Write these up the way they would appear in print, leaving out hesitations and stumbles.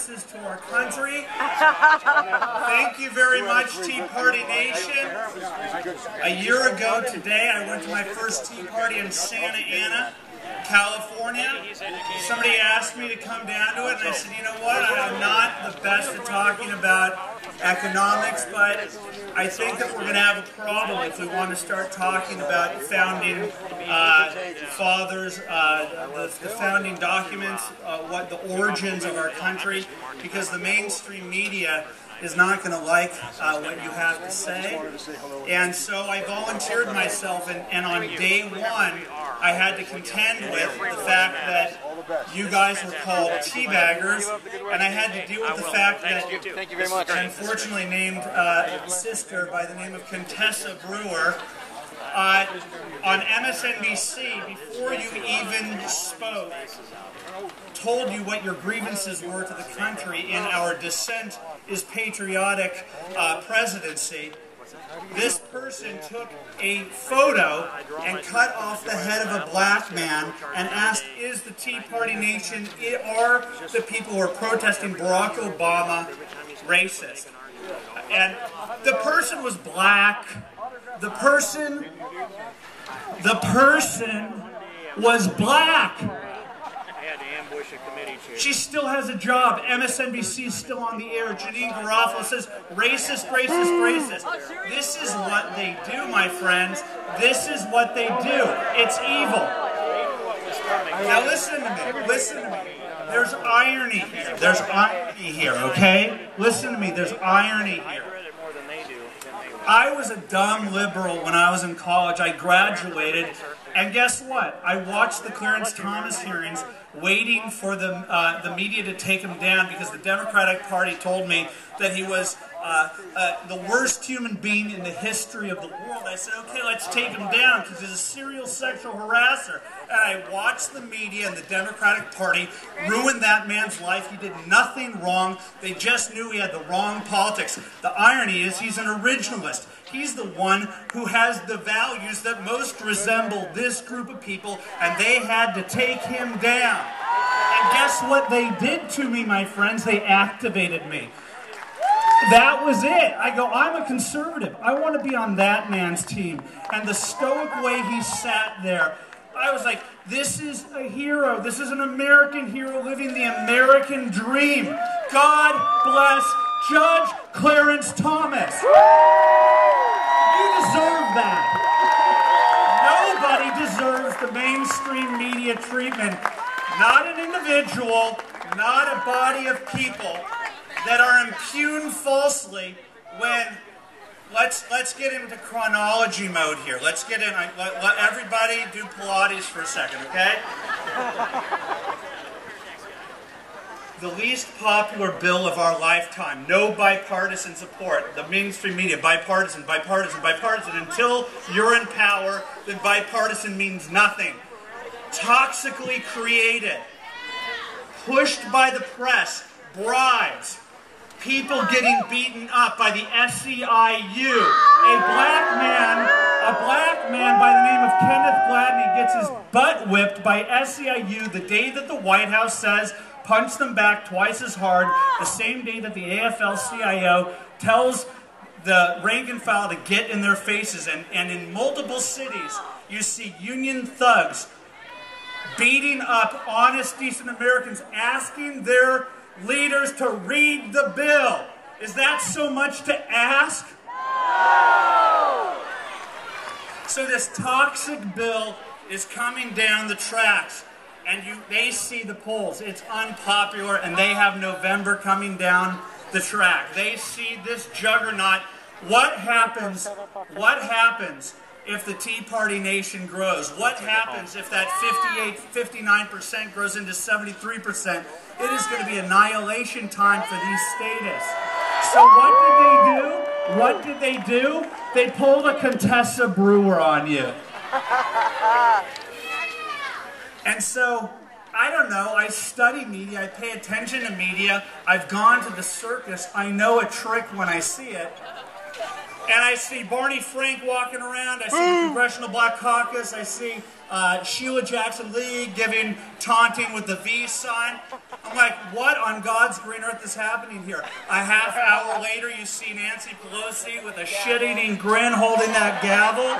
services to our country. Thank you very much, Tea Party Nation. A year ago today, I went to my first Tea Party in Santa Ana, California. Somebody asked me to come down to it, and I said, you know what, I'm not the best at talking about economics, but I think that we're going to have a problem if we want to start talking about founding fathers, the founding documents, what the origins of our country, because the mainstream media is not going to like what you have to say. And so I volunteered myself, and on day one, I had to contend with the fact that you guys were called teabaggers, and I had to deal with the fact that an unfortunately named sister by the name of Contessa Brewer on MSNBC, before you even spoke, told you what your grievances were to the country in our Dissent is Patriotic presidency. This person took a photo and cut off the head of a black man and asked, is the Tea Party Nation, are the people who are protesting Barack Obama racist? And the person was black. The person was black. She still has a job. MSNBC is still on the air. Janine Garofalo says, racist, racist, racist. This is what they do, my friends. This is what they do. It's evil. Now listen to me. Listen to me. There's irony here. There's irony here, okay? Listen to me. There's irony here. I was a dumb liberal when I was in college. I graduated, and guess what? I watched the Clarence Thomas hearings, waiting for the media to take him down because the Democratic Party told me that he was the worst human being in the history of the world. I said, okay, let's take him down because he's a serial sexual harasser. And I watched the media and the Democratic Party ruin that man's life. He did nothing wrong. They just knew he had the wrong politics. The irony is he's an originalist. He's the one who has the values that most resemble this group of people, and they had to take him down. And guess what they did to me, my friends? They activated me. That was it. I go, I'm a conservative. I want to be on that man's team. And the stoic way he sat there, I was like, this is a hero. This is an American hero living the American dream. God bless Judge Clarence Thomas. You deserve that. Nobody deserves the mainstream media treatment. Not an individual, not a body of people that are impugned falsely when, let's get into chronology mode here. Let's get in, let everybody do Pilates for a second, okay? The least popular bill of our lifetime, no bipartisan support. The mainstream media, bipartisan, bipartisan, bipartisan. Until you're in power, then bipartisan means nothing. Toxically created, pushed by the press, bribes, people getting beaten up by the SEIU. A black man by the name of Kenneth Gladney gets his butt whipped by SEIU the day that the White House says, punch them back twice as hard, the same day that the AFL-CIO tells the rank and file to get in their faces. And in multiple cities, you see union thugs beating up honest, decent Americans, asking their leaders to read the bill. Is that so much to ask? No! So this toxic bill is coming down the tracks, and they see the polls. It's unpopular, and they have November coming down the track. They see this juggernaut. What happens if the Tea Party Nation grows? What happens if that 59% grows into 73%? It is going to be annihilation time for these statists. So what did they do? They pulled a Contessa Brewer on you. And so, I don't know, I study media, I pay attention to media, I've gone to the circus, I know a trick when I see it. And I see Barney Frank walking around. I see the Congressional Black Caucus. I see Sheila Jackson Lee taunting with the V sign. I'm like, what on God's green earth is happening here? A half hour later, you see Nancy Pelosi with a shit-eating grin holding that gavel.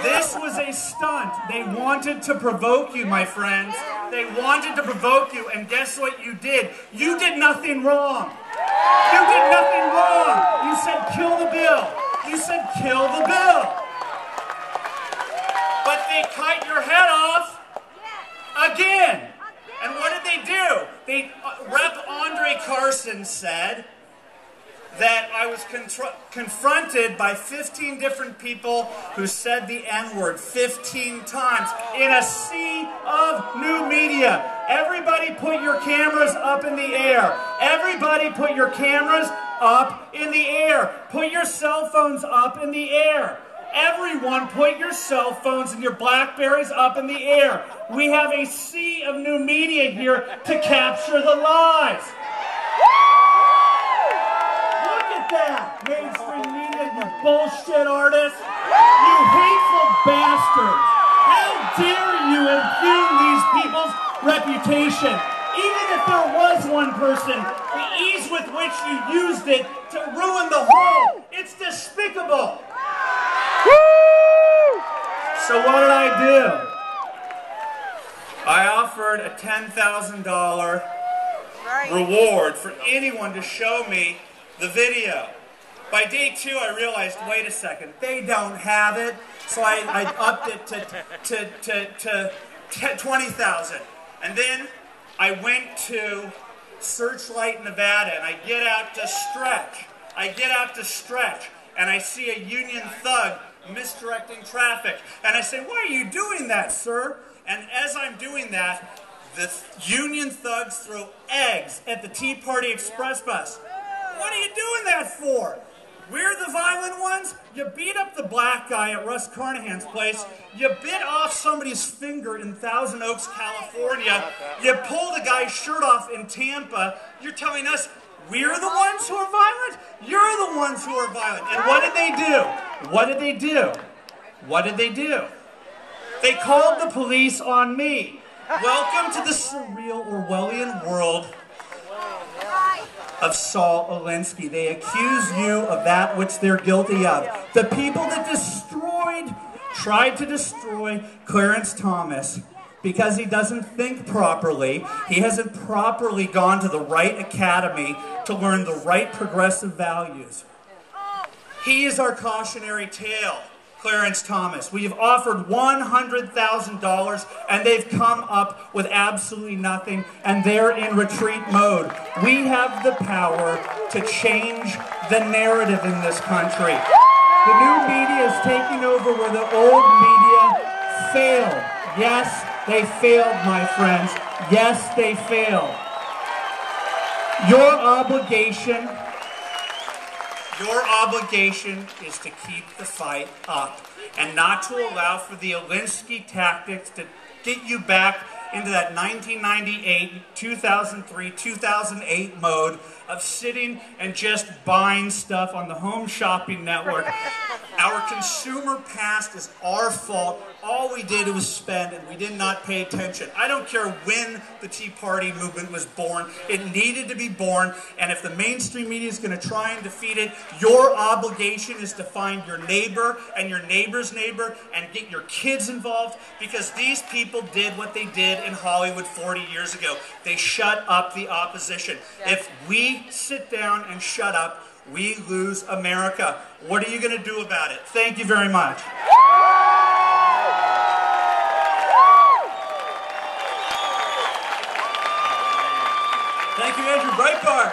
This was a stunt. They wanted to provoke you, my friends. They wanted to provoke you, and guess what you did? You did nothing wrong. You did nothing wrong. You said kill the bill. You said kill the bill. But they cut your head off again. And what did they do? Rep. Andre Carson said that I was confronted by 15 different people who said the N-word 15 times in a sea of new media. Everybody put your cameras up in the air. Everybody put your cameras up in the air. Put your cell phones up in the air. Everyone put your cell phones and your Blackberries up in the air. We have a sea of new media here to capture the lies. That mainstream media, you bullshit artists, you hateful bastards. How dare you impugn these people's reputation? Even if there was one person, the ease with which you used it to ruin the whole, it's despicable. So what did I do? I offered a $10,000 reward for anyone to show me the video. By day 2, I realized, wait a second, they don't have it. So I upped it to 20,000. And then I went to Searchlight, Nevada, and I get out to stretch. And I see a union thug misdirecting traffic. And I say, why are you doing that, sir? And as I'm doing that, the union thugs throw eggs at the Tea Party Express bus. What are you doing that for? We're the violent ones? You beat up the black guy at Russ Carnahan's place. You bit off somebody's finger in Thousand Oaks, California. You pulled a guy's shirt off in Tampa. You're telling us we're the ones who are violent? You're the ones who are violent. And what did they do? What did they do? What did they do? They called the police on me. Welcome to the surreal Orwellian world of Saul Alinsky. They accuse you of that which they're guilty of. The people that tried to destroy Clarence Thomas because he doesn't think properly. He hasn't properly gone to the right academy to learn the right progressive values. He is our cautionary tale, Clarence Thomas. We have offered $100,000 and they've come up with absolutely nothing, and they're in retreat mode. We have the power to change the narrative in this country. The new media is taking over where the old media failed. Yes, they failed, my friends. Yes, they failed. Your obligation is to keep the fight up and not to allow for the Alinsky tactics to get you back into that 1998, 2003, 2008 mode of sitting and just buying stuff on the Home Shopping Network. Our consumer past is our fault. All we did was spend, and we did not pay attention. I don't care when the Tea Party movement was born. It needed to be born, and if the mainstream media is going to try and defeat it, your obligation is to find your neighbor and your neighbor's neighbor and get your kids involved, because these people did what they did in Hollywood 40 years ago. They shut up the opposition. If we sit down and shut up, we lose America. What are you going to do about it? Thank you very much. Thank you, Andrew. Breitbart.